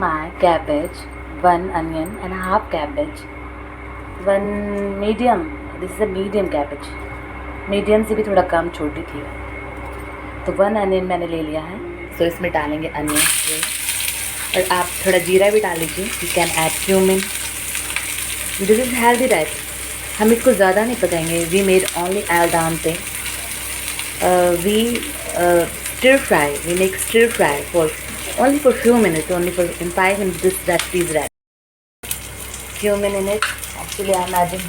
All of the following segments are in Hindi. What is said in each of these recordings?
My cabbage, one onion and a half cabbage, one medium. This is a medium cabbage. Medium से भी थोड़ा कम छोटी थी, तो वन अनियन मैंने ले लिया है. सो इसमें डालेंगे अनियन, और आप थोड़ा जीरा भी डाल लीजिए. You can add cumin. This is healthy diet. हम इसको ज़्यादा नहीं पकाएंगे. We made only al dente. We stir fry. We make stir fry for only for few minutes. Only for in 5 minutes this recipe is ready. Cumin in it. Actually I'm adding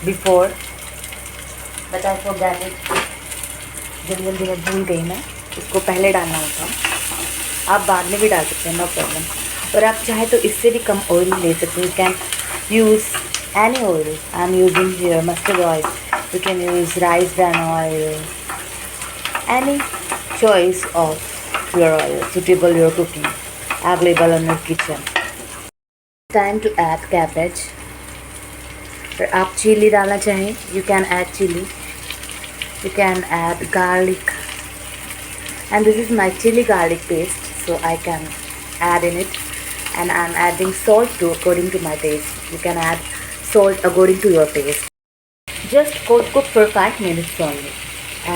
before, but I forgot it. जल्दी में भूल गई मैं. इसको पहले डालना होता. आप बाद में भी डाल सकते हैं, नो प्रॉब्लम. और आप चाहे तो इससे भी कम ऑयल ले सकते हैं. You can use any oil. I am using here mustard oil. You can use rice bran oil. Any choice of your oil suitable your cooking available in your kitchen. Time to add cabbage. और आप चिली डालना चाहें, you can add chili. You can add garlic. And this is my chili garlic paste, so I can add in it. And I'm adding salt too according to my taste. You can add salt according to your taste. Just cook for 5 minutes only.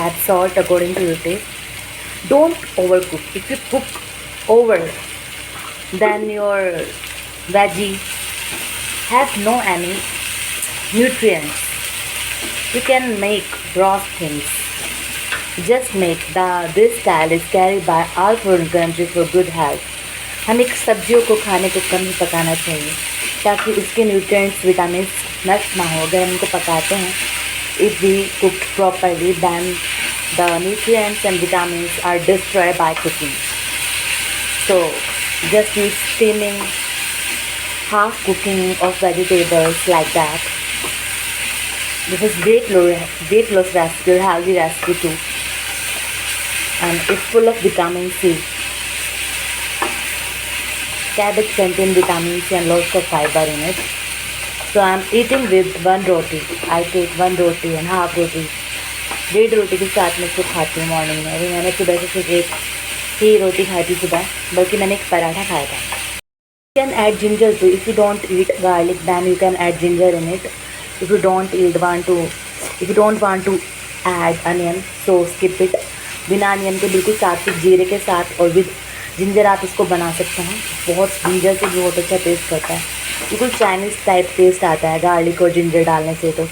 Add salt according to your taste. Don't overcook. If you cook over, then your veggie has no any nutrients. You can make broth things. Just make this style is carried by all foreign countries for good health. हमें सब्जियों को खाने को कम ही पकाना चाहिए ताकि उसके न्यूट्रिएंट्स विटामिन नष्ट ना हो. अगर हम इनको पकाते हैं, if we cooked properly, then the nutrients and vitamins are destroyed by cooking. So just use steaming, half cooking of vegetables like that. This is weight loss recipe, healthy recipe too, and it's full of vitamin C. Cabbage contains vitamin C and lots of fiber in it. So I'm eating with one roti. I take one roti and half roti. 1.5 रोटी के साथ में इसको खाती हूँ मॉर्निंग में. अभी मैंने सुबह से सिर्फ एक ही रोटी खाई थी सुबह, बल्कि मैंने एक पराठा खाया था. You can add ginger too. If you don't eat garlic, then you can add ginger in it. If you don't want to add onion, so skip it. बिना अनियन के बिल्कुल साथ सिर्फ जीरे के साथ और विद जिंजर आप इसको बना सकते हैं. बहुत जिंजर से बहुत अच्छा टेस्ट करता है. बिल्कुल चाइनीज़ टाइप टेस्ट आता है गार्लिक और जिंजर डालने से. तो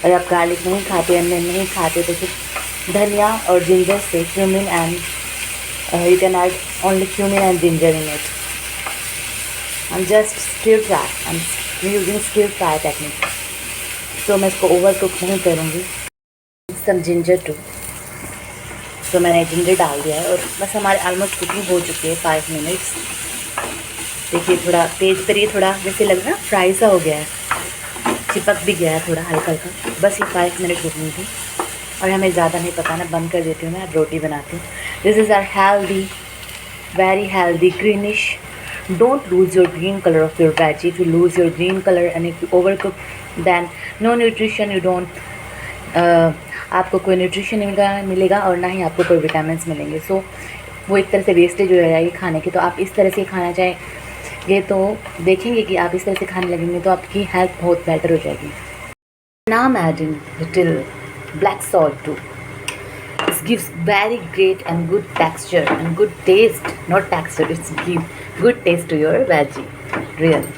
अगर आप गार्लिक नहीं खाते, अनियन नहीं खाते, तो सिर्फ धनिया और जिंजर से cumin and you can add only cumin and ginger in it. I am just stir fry. I am using stir fry technique. तो मैं इसको ओवर कुक नहीं करूँगी. Some ginger too. तो मैंने जिंजर डाल दिया है और बस हमारे ऑलमोस्ट कुकिंग हो चुकी है 5 मिनट्स. देखिए थोड़ा पेज पर ये थोड़ा जैसे लग रहा है फ्राई सा हो गया है, चिपक भी गया है थोड़ा हल्का हल्का. बस ये 5 मिनट रुकनी थी और हमें ज़्यादा नहीं पकाना. बंद कर देती हूँ मैं, अब रोटी बनाती हूँ. This is our healthy, very healthy, greenish. Don't lose your green colour of your veg. If you lose your green colour and if you over cook, then no nutrition. You don't आपको कोई न्यूट्रिशन मिलेगा और ना ही आपको कोई विटामिन मिलेंगे. सो वो एक तरह से वेस्टेज हो जाएगी खाने की. तो आप इस तरह से खाना चाहें ये तो देखेंगे कि आप इस तरह से खाने लगेंगे तो आपकी हेल्थ बहुत बेटर हो जाएगी. Now I'm adding little black salt too. This gives very great and good texture and good taste. Not texture, it's give good taste to your veggie. Really.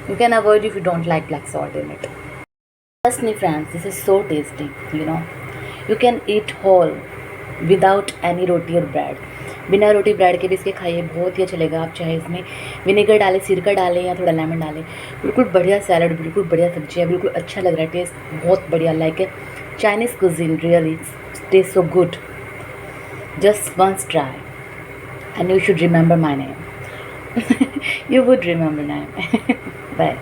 You can avoid if you don't like black salt in it. Trust me friends, this is so tasty, you know. You can eat whole without any roti or bread. बिना रोटी ब्रेड के भी इसके खाइए, बहुत ही अच्छा लगेगा. आप चाहे इसमें विनेगर डालें, सिरका डालें या थोड़ा लेमन डालें. बिल्कुल बढ़िया सैलड, बिल्कुल बढ़िया सब्जी है, बिल्कुल अच्छा लग रहा है. टेस्ट बहुत बढ़िया, like a Chinese cuisine. Really taste so good. Just once try and you should remember my name. You would remember name. Bye.